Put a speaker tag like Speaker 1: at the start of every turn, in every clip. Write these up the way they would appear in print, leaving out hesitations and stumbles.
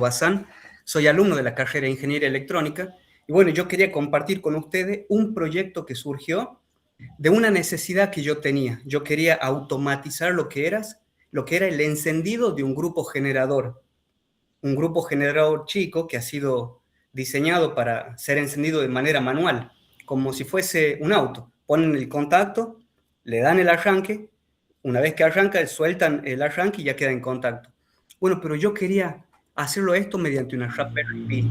Speaker 1: Bazán, soy alumno de la carrera de Ingeniería Electrónica y bueno, yo quería compartir con ustedes un proyecto que surgió de una necesidad que yo tenía. Yo quería automatizar lo que era el encendido de un grupo generador chico que ha sido diseñado para ser encendido de manera manual, como si fuese un auto. Ponen el contacto, le dan el arranque, una vez que arranca, sueltan el arranque y ya queda en contacto. Bueno, pero yo quería hacerlo esto mediante una Raspberry Pi.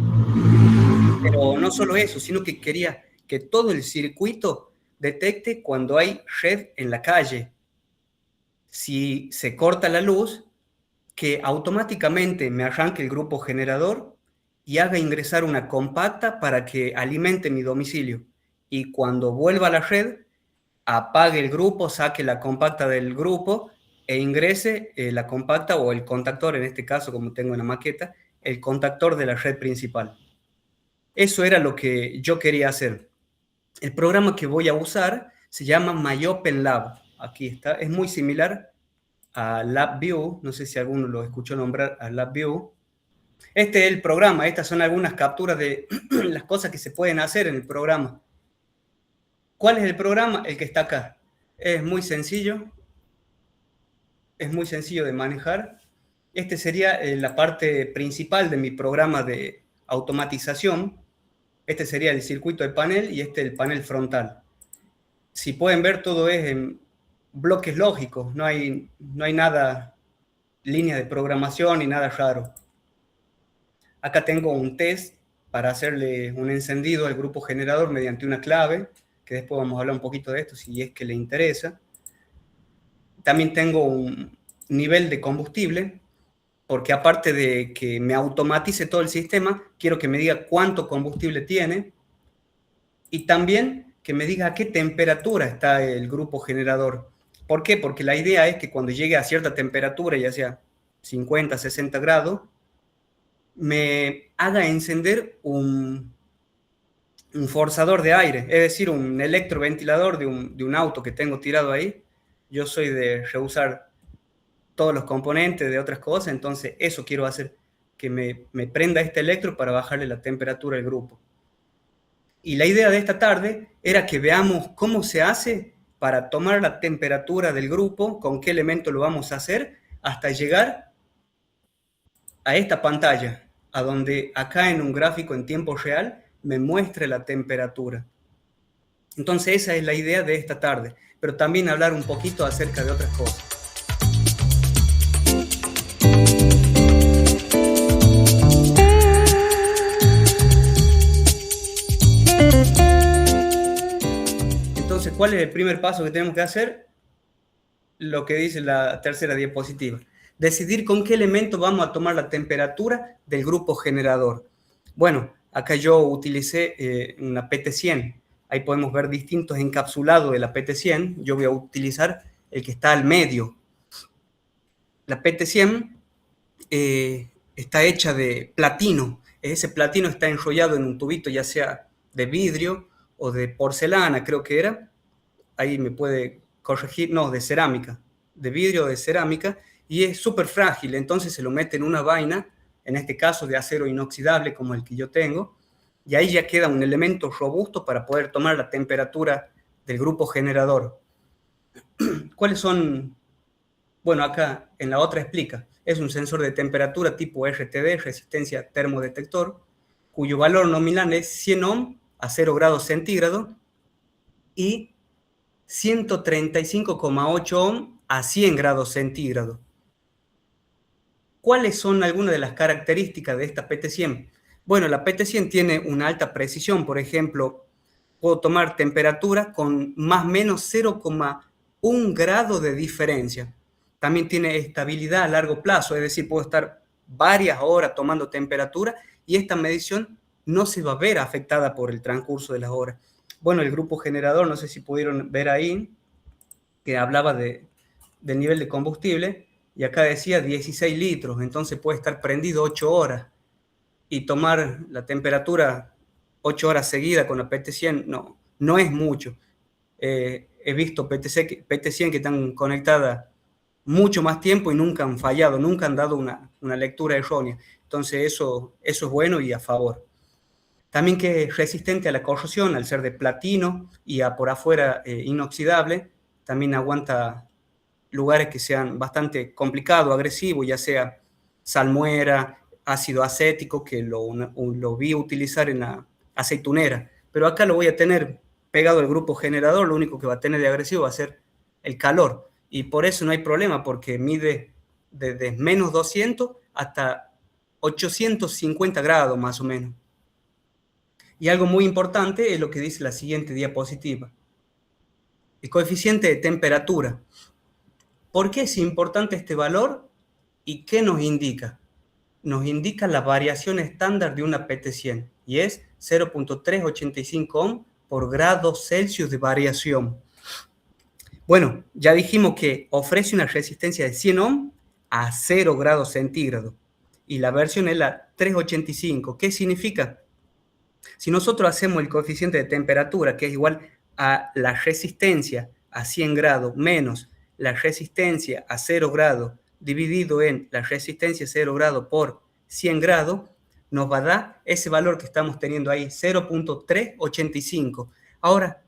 Speaker 1: Pero no solo eso, sino que quería que todo el circuito detecte cuando hay red en la calle. Si se corta la luz, que automáticamente me arranque el grupo generador y haga ingresar una compacta para que alimente mi domicilio. Y cuando vuelva a la red, apague el grupo, saque la compacta del grupo e ingrese la compacta o el contactor, en este caso, como tengo una maqueta, el contactor de la red principal. Eso era lo que yo quería hacer. El programa que voy a usar se llama MyOpenLab. Aquí está, es muy similar a LabVIEW, no sé si alguno lo escuchó nombrar a LabVIEW. Este es el programa, estas son algunas capturas de las cosas que se pueden hacer en el programa. ¿Cuál es el programa? El que está acá. Es muy sencillo de manejar. Este sería la parte principal de mi programa de automatización. Este sería el circuito de panel y este el panel frontal. Si pueden ver, todo es en bloques lógicos, no hay nada, línea de programación ni nada raro. Acá tengo un test para hacerle un encendido al grupo generador mediante una clave, que después vamos a hablar un poquito de esto si es que le interesa. También tengo un nivel de combustible, porque aparte de que me automatice todo el sistema, quiero que me diga cuánto combustible tiene y también que me diga a qué temperatura está el grupo generador. ¿Por qué? Porque la idea es que cuando llegue a cierta temperatura, ya sea 50, 60 grados, me haga encender un forzador de aire, es decir, un electroventilador de un auto que tengo tirado ahí. Yo soy de reusar todos los componentes de otras cosas, entonces eso quiero hacer, que me prenda este electro para bajarle la temperatura al grupo. Y la idea de esta tarde era que veamos cómo se hace para tomar la temperatura del grupo, con qué elemento lo vamos a hacer, hasta llegar a esta pantalla, a donde acá en un gráfico en tiempo real me muestre la temperatura. Entonces esa es la idea de esta tarde, pero también hablar un poquito acerca de otras cosas. Entonces, ¿cuál es el primer paso que tenemos que hacer? Lo que dice la tercera diapositiva. Decidir con qué elemento vamos a tomar la temperatura del grupo generador. Bueno, acá yo utilicé una PT100. Ahí podemos ver distintos encapsulados de la PT100. Yo voy a utilizar el que está al medio. La PT100 está hecha de platino. Ese platino está enrollado en un tubito, ya sea de vidrio o de porcelana, creo que era. Ahí me puede corregir, no, de cerámica, de vidrio o de cerámica, y es súper frágil, entonces se lo mete en una vaina, en este caso de acero inoxidable como el que yo tengo, y ahí ya queda un elemento robusto para poder tomar la temperatura del grupo generador. ¿Cuáles son? Bueno, acá en la otra explica, es un sensor de temperatura tipo RTD, resistencia termodetector, cuyo valor nominal es 100 ohm a 0 grados centígrados y 135,8 ohm a 100 grados centígrados. ¿Cuáles son algunas de las características de esta PT100? Bueno, la PT100 tiene una alta precisión, por ejemplo, puedo tomar temperatura con más o menos 0,1 grado de diferencia. También tiene estabilidad a largo plazo, es decir, puedo estar varias horas tomando temperatura y esta medición no se va a ver afectada por el transcurso de las horas. Bueno, el grupo generador, no sé si pudieron ver ahí, que hablaba del nivel de combustible, y acá decía 16 litros, entonces puede estar prendido 8 horas, y tomar la temperatura 8 horas seguidas con la PT100, no es mucho. He visto PT100 que están conectadas mucho más tiempo y nunca han fallado, nunca han dado una lectura errónea. Entonces eso es bueno y a favor. También que es resistente a la corrosión, al ser de platino y por afuera inoxidable, también aguanta lugares que sean bastante complicados, agresivos, ya sea salmuera, ácido acético, que lo vi utilizar en la aceitunera. Pero acá lo voy a tener pegado al grupo generador, lo único que va a tener de agresivo va a ser el calor. Y por eso no hay problema, porque mide desde menos 200 hasta 850 grados más o menos. Y algo muy importante es lo que dice la siguiente diapositiva. El coeficiente de temperatura. ¿Por qué es importante este valor y qué nos indica? Nos indica la variación estándar de una PT100 y es 0.385 ohm por grado Celsius de variación. Bueno, ya dijimos que ofrece una resistencia de 100 ohm a 0 grados centígrados y la versión es la 385. ¿Qué significa? Si nosotros hacemos el coeficiente de temperatura, que es igual a la resistencia a 100 grados menos la resistencia a 0 grados dividido en la resistencia a 0 grados por 100 grados, nos va a dar ese valor que estamos teniendo ahí, 0.385. Ahora,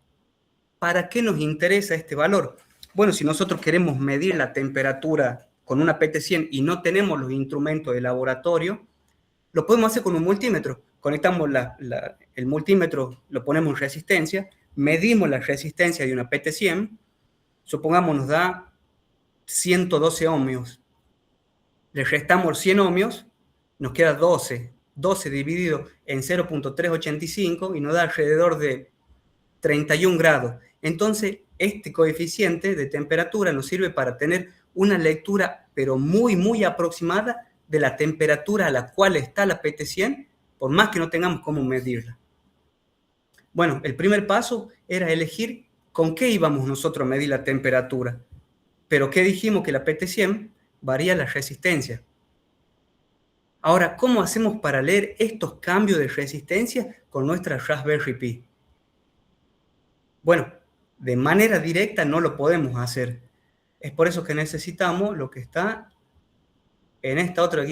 Speaker 1: ¿para qué nos interesa este valor? Bueno, si nosotros queremos medir la temperatura con una PT100 y no tenemos los instrumentos de laboratorio, lo podemos hacer con un multímetro. Conectamos el multímetro, lo ponemos en resistencia, medimos la resistencia de una PT100, supongamos nos da 112 ohmios. Le restamos 100 ohmios, nos queda 12. 12 dividido en 0.385 y nos da alrededor de 31 grados. Entonces, este coeficiente de temperatura nos sirve para tener una lectura, pero muy, muy aproximada de la temperatura a la cual está la PT100, por más que no tengamos cómo medirla. Bueno, el primer paso era elegir con qué íbamos nosotros a medir la temperatura. Pero ¿qué dijimos? Que la PT100 varía la resistencia. Ahora, ¿cómo hacemos para leer estos cambios de resistencia con nuestra Raspberry Pi? Bueno, de manera directa no lo podemos hacer. Es por eso que necesitamos lo que está en esta otra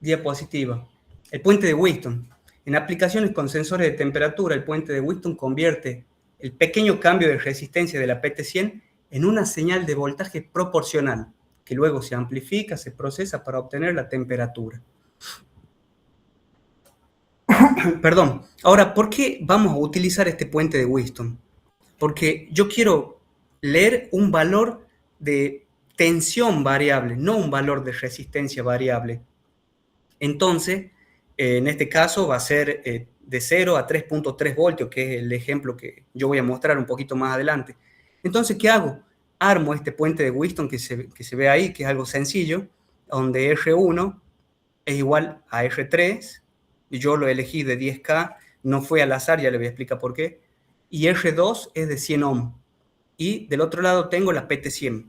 Speaker 1: diapositiva, el puente de Wheaton. En aplicaciones con sensores de temperatura, el puente de Wheaton convierte el pequeño cambio de resistencia de la PT100 en una señal de voltaje proporcional, que luego se amplifica, se procesa para obtener la temperatura. Perdón. Ahora, ¿por qué vamos a utilizar este puente de Wheaton? Porque yo quiero leer un valor de tensión variable, no un valor de resistencia variable. Entonces, en este caso va a ser de 0 a 3.3 voltios, que es el ejemplo que yo voy a mostrar un poquito más adelante. Entonces, ¿qué hago? Armo este puente de Wheaton que se ve ahí, que es algo sencillo, donde R1 es igual a R3, y yo lo elegí de 10K, no fue al azar, ya le voy a explicar por qué, y R2 es de 100 ohm, y del otro lado tengo la PT100.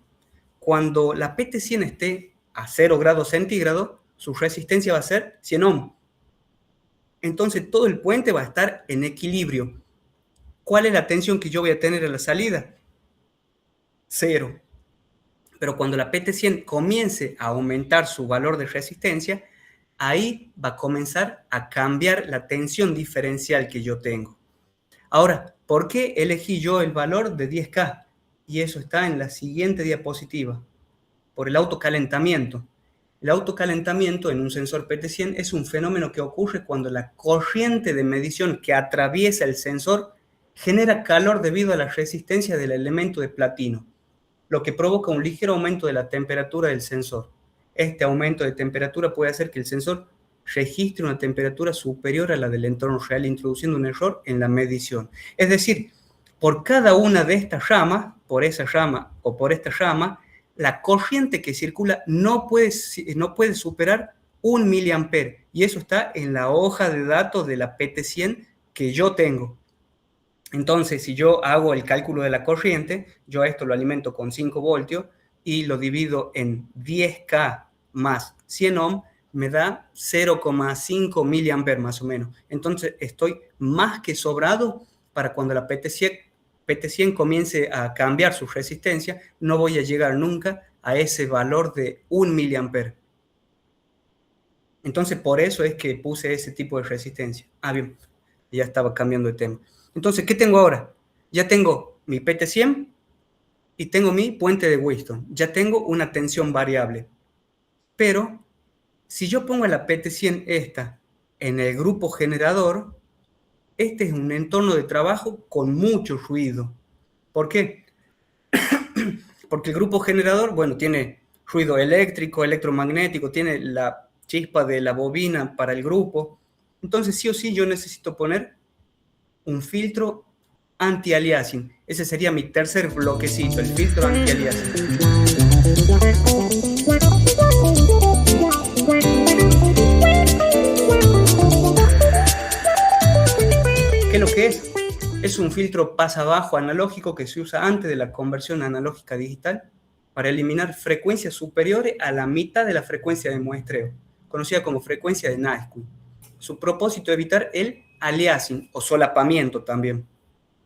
Speaker 1: Cuando la PT100 esté a 0 grados centígrados, su resistencia va a ser 100 ohm. Entonces todo el puente va a estar en equilibrio. ¿Cuál es la tensión que yo voy a tener en la salida? 0. Pero cuando la PT100 comience a aumentar su valor de resistencia, ahí va a comenzar a cambiar la tensión diferencial que yo tengo. Ahora, ¿por qué elegí yo el valor de 10K? Y eso está en la siguiente diapositiva. Por el autocalentamiento. El autocalentamiento en un sensor PT100 es un fenómeno que ocurre cuando la corriente de medición que atraviesa el sensor genera calor debido a la resistencia del elemento de platino, lo que provoca un ligero aumento de la temperatura del sensor. Este aumento de temperatura puede hacer que el sensor registre una temperatura superior a la del entorno real, introduciendo un error en la medición. Es decir, por cada una de estas ramas, por esa rama o por esta rama, la corriente que circula no puede superar 1 miliampere, y eso está en la hoja de datos de la PT100 que yo tengo. Entonces, si yo hago el cálculo de la corriente, yo a esto lo alimento con 5 voltios y lo divido en 10K más 100 ohm, me da 0,5 miliamperes más o menos. Entonces, estoy más que sobrado para cuando la PT100 comience a cambiar su resistencia, no voy a llegar nunca a ese valor de 1 miliampere. Entonces, por eso es que puse ese tipo de resistencia. Ah, bien, ya estaba cambiando de tema. Entonces, ¿qué tengo ahora? Ya tengo mi PT100 y tengo mi puente de Wheatstone. Ya tengo una tensión variable. Pero, si yo pongo la PT100 esta en el grupo generador, este es un entorno de trabajo con mucho ruido. ¿Por qué? Porque el grupo generador, bueno, tiene ruido eléctrico, electromagnético, tiene la chispa de la bobina para el grupo. Entonces, sí o sí, yo necesito poner un filtro anti-aliasing. Ese sería mi tercer bloquecito, el filtro anti-aliasing. ¿Qué es lo que es? Es un filtro pasa-bajo analógico que se usa antes de la conversión analógica digital para eliminar frecuencias superiores a la mitad de la frecuencia de muestreo, conocida como frecuencia de Naisky. Su propósito es evitar el aliasing o solapamiento también.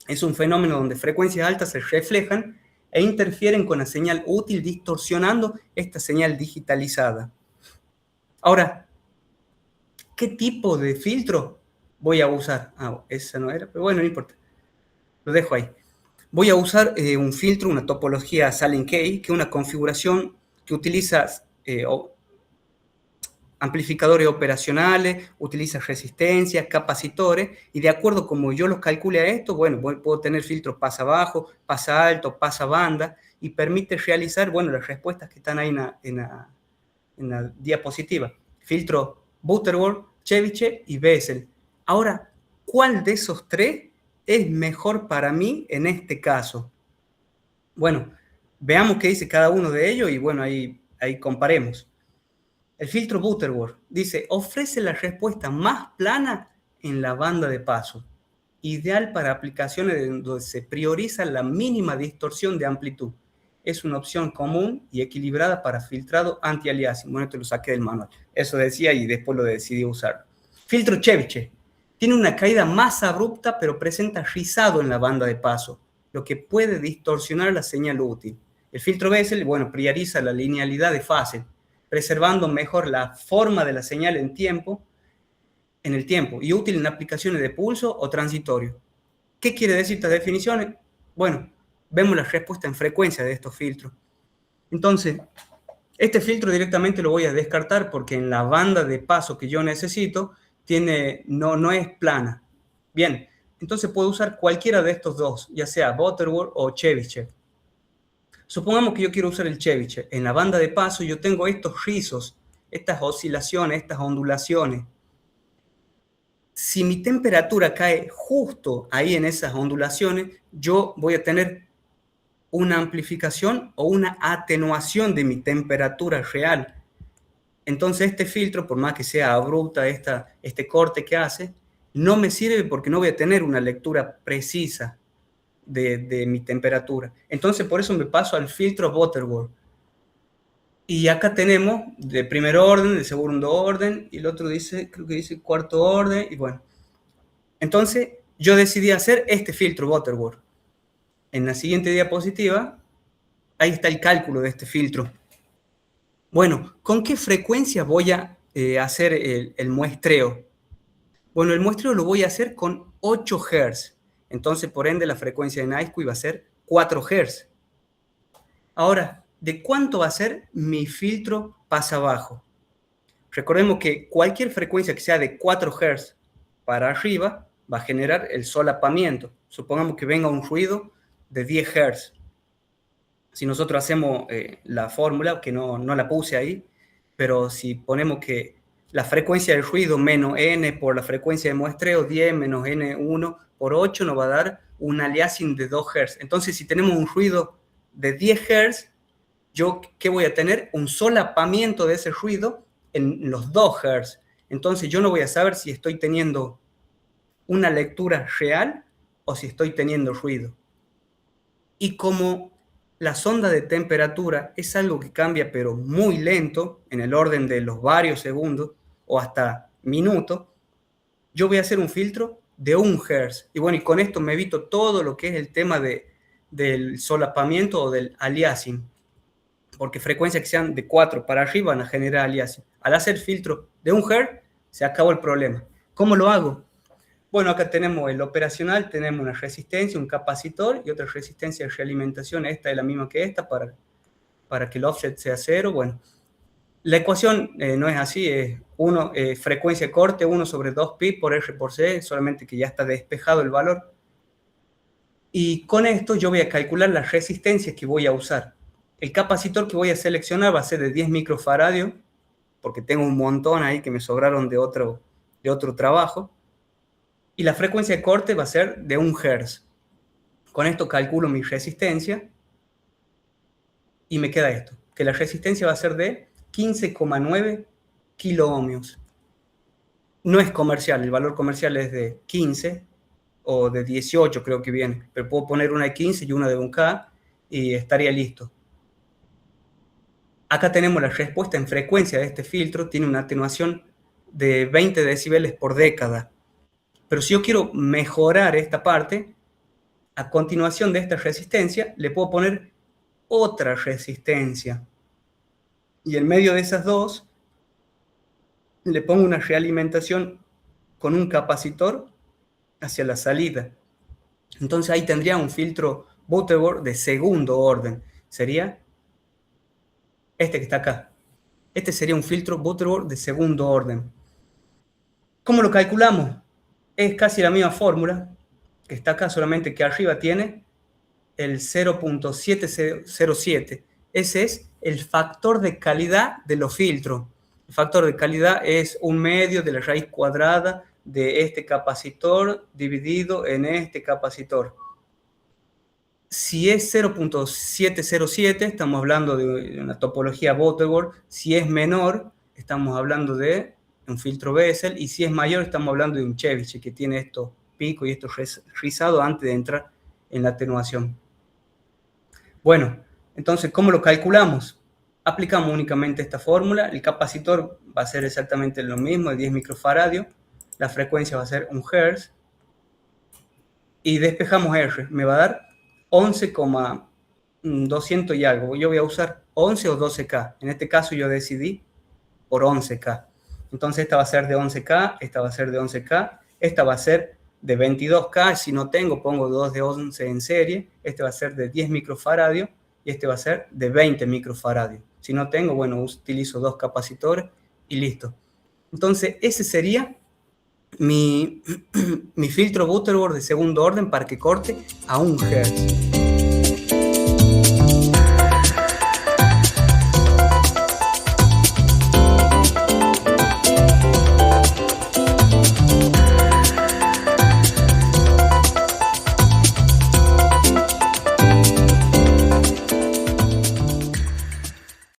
Speaker 1: Es un fenómeno donde frecuencias altas se reflejan e interfieren con la señal útil, distorsionando esta señal digitalizada. Ahora, ¿qué tipo de filtro voy a usar? Ah, esa no era, pero bueno, no importa. Lo dejo ahí. Voy a usar un filtro, una topología Salin-K, que es una configuración que utiliza amplificadores operacionales, utiliza resistencias, capacitores, y de acuerdo como yo los calcule a esto, bueno, puedo tener filtros pasa bajo, pasa alto, pasa banda, y permite realizar, bueno, las respuestas que están ahí en la diapositiva. Filtro Butterworth, Chebyshev y Bessel. Ahora, ¿cuál de esos tres es mejor para mí en este caso? Bueno, veamos qué dice cada uno de ellos y bueno, ahí comparemos. El filtro Butterworth dice, ofrece la respuesta más plana en la banda de paso, ideal para aplicaciones donde se prioriza la mínima distorsión de amplitud. Es una opción común y equilibrada para filtrado anti-aliasing. Bueno, esto lo saqué del manual. Eso decía y después lo decidí usar. Filtro Chebyshev. Tiene una caída más abrupta, pero presenta rizado en la banda de paso, lo que puede distorsionar la señal útil. El filtro Bessel, bueno, prioriza la linealidad de fase, preservando mejor la forma de la señal en el tiempo y útil en aplicaciones de pulso o transitorio. ¿Qué quiere decir estas definiciones? Bueno, vemos la respuesta en frecuencia de estos filtros. Entonces, este filtro directamente lo voy a descartar porque en la banda de paso que yo necesito no es plana. Bien, entonces puedo usar cualquiera de estos dos, ya sea Butterworth o Chebyshev. Supongamos que yo quiero usar el Chebyshev. En la banda de paso yo tengo estos rizos, estas oscilaciones, estas ondulaciones. Si mi temperatura cae justo ahí en esas ondulaciones, yo voy a tener una amplificación o una atenuación de mi temperatura real. Entonces este filtro, por más que sea abrupta este corte que hace, no me sirve porque no voy a tener una lectura precisa de mi temperatura. Entonces por eso me paso al filtro Butterworth. Y acá tenemos de primer orden, de segundo orden, y el otro dice, creo que dice cuarto orden, y bueno. Entonces yo decidí hacer este filtro Butterworth. En la siguiente diapositiva, ahí está el cálculo de este filtro. Bueno, ¿con qué frecuencia voy a hacer el muestreo? Bueno, el muestreo lo voy a hacer con 8 Hz. Entonces, por ende, la frecuencia de Naisky va a ser 4 Hz. Ahora, ¿de cuánto va a ser mi filtro pasa bajo? Recordemos que cualquier frecuencia que sea de 4 Hz para arriba va a generar el solapamiento. Supongamos que venga un ruido de 10 Hz. Si nosotros hacemos la fórmula, que no la puse ahí, pero si ponemos que la frecuencia del ruido menos n por la frecuencia de muestreo, 10 menos n1 por 8 nos va a dar un aliasing de 2 Hz. Entonces, si tenemos un ruido de 10 Hz, yo, ¿qué voy a tener? Un solapamiento de ese ruido en los 2 Hz. Entonces, yo no voy a saber si estoy teniendo una lectura real o si estoy teniendo ruido. Y como la sonda de temperatura es algo que cambia pero muy lento, en el orden de los varios segundos o hasta minutos, yo voy a hacer un filtro de 1 Hz. Y bueno, y con esto me evito todo lo que es el tema del solapamiento o del aliasing, porque frecuencias que sean de 4 para arriba van a generar aliasing. Al hacer filtro de 1 Hz, se acabó el problema. ¿Cómo lo hago? Bueno, acá tenemos el operacional, tenemos una resistencia, un capacitor y otra resistencia de realimentación. Esta es la misma que esta para que el offset sea 0. Bueno, la ecuación no es así, es frecuencia corte 1 sobre 2pi por R por C, solamente que ya está despejado el valor. Y con esto yo voy a calcular las resistencias que voy a usar. El capacitor que voy a seleccionar va a ser de 10 microfaradios, porque tengo un montón ahí que me sobraron de otro trabajo. Y la frecuencia de corte va a ser de 1 Hz. Con esto calculo mi resistencia y me queda esto, que la resistencia va a ser de 15,9 kiloohmios. No es comercial, el valor comercial es de 15 o de 18 creo que viene, pero puedo poner una de 15 y una de 1K y estaría listo. Acá tenemos la respuesta en frecuencia de este filtro, tiene una atenuación de 20 decibeles por década. Pero si yo quiero mejorar esta parte, a continuación de esta resistencia, le puedo poner otra resistencia. Y en medio de esas dos, le pongo una realimentación con un capacitor hacia la salida. Entonces ahí tendría un filtro Butterworth de segundo orden. Sería este que está acá. Este sería un filtro Butterworth de segundo orden. ¿Cómo lo calculamos? Es casi la misma fórmula que está acá, solamente que arriba tiene el 0.707. Ese es el factor de calidad de los filtros. El factor de calidad es 1/2 de la raíz cuadrada de este capacitor dividido en este capacitor. Si es 0.707, estamos hablando de una topología Butterworth. Si es menor, estamos hablando de un filtro Bessel. Y si es mayor, estamos hablando de un Chebyshev, que tiene estos picos y estos rizados antes de entrar en la atenuación. Bueno, entonces, ¿cómo lo calculamos? Aplicamos únicamente esta fórmula. El capacitor va a ser exactamente lo mismo, de 10 microfaradios. La frecuencia va a ser 1 Hz. Y despejamos R. Me va a dar 11,200 y algo. Yo voy a usar 11 o 12K. En este caso yo decidí por 11K. Entonces esta va a ser de 11K, esta va a ser de 11K, esta va a ser de 22K. Si no tengo, pongo 2 de 11 en serie. Este va a ser de 10 microfaradios y este va a ser de 20 microfaradios. Si no tengo, bueno, utilizo 2 capacitores y listo. Entonces ese sería mi filtro Butterworth de segundo orden para que corte a 1 Hz.